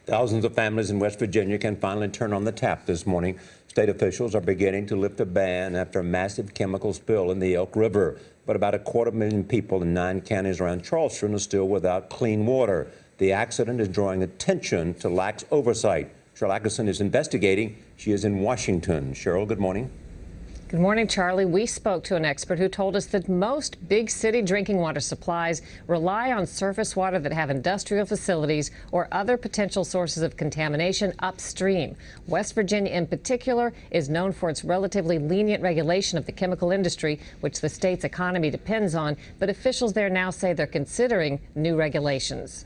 Thousands of families in West Virginia can finally turn on the tap this morning. State officials are beginning to lift a ban after a massive chemical spill in the Elk River. But about 250,000 people in 9 counties around Charleston are still without clean water. The accident is drawing attention to lax oversight. Sharyl Attkisson is investigating. She is in Washington. Sharyl, good morning. Good morning, Charlie. We spoke to an expert who told us that most big city drinking water supplies rely on surface water that have industrial facilities or other potential sources of contamination upstream. West Virginia, in particular, is known for its relatively lenient regulation of the chemical industry, which the state's economy depends on. But officials there now say they're considering new regulations.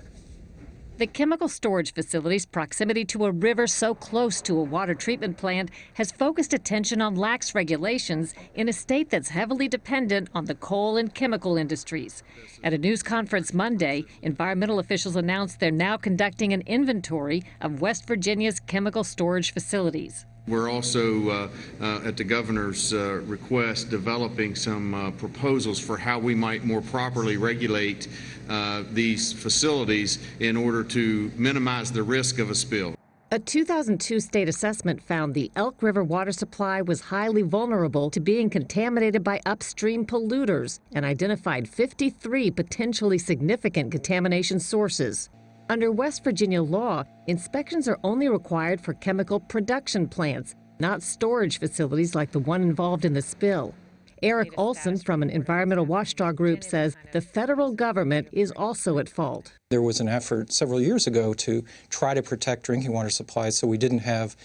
The chemical storage facility's proximity to a river so close to a water treatment plant has focused attention on lax regulations in a state that's heavily dependent on the coal and chemical industries. At a news conference Monday, environmental officials announced they're now conducting an inventory of West Virginia's chemical storage facilities. We're also, at the governor's request, developing some proposals for how we might more properly regulate these facilities in order to minimize the risk of a spill. A 2002 state assessment found the Elk River water supply was highly vulnerable to being contaminated by upstream polluters and identified 53 potentially significant contamination sources. Under West Virginia law, inspections are only required for chemical production plants, not storage facilities like the one involved in the spill. Eric Olson from an environmental watchdog group says the federal government is also at fault. There was an effort several years ago to try to protect drinking water supplies so we didn't have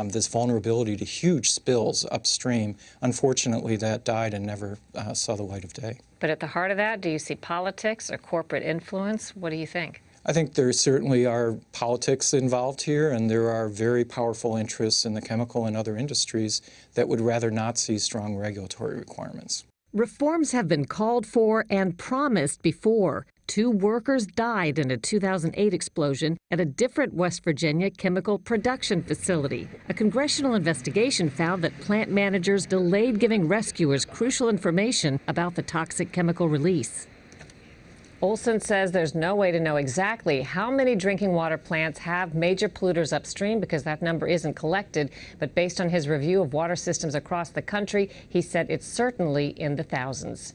this vulnerability to huge spills upstream. Unfortunately, that died and never saw the light of day. But at the heart of that, do you see politics or corporate influence? What do you think? I think there certainly are politics involved here, and there are very powerful interests in the chemical and other industries that would rather not see strong regulatory requirements. Reforms have been called for and promised before. 2 workers died in a 2008 explosion at a different West Virginia chemical production facility. A congressional investigation found that plant managers delayed giving rescuers crucial information about the toxic chemical release. Olson says there's no way to know exactly how many drinking water plants have major polluters upstream because that number isn't collected. But based on his review of water systems across the country, he said it's certainly in the thousands.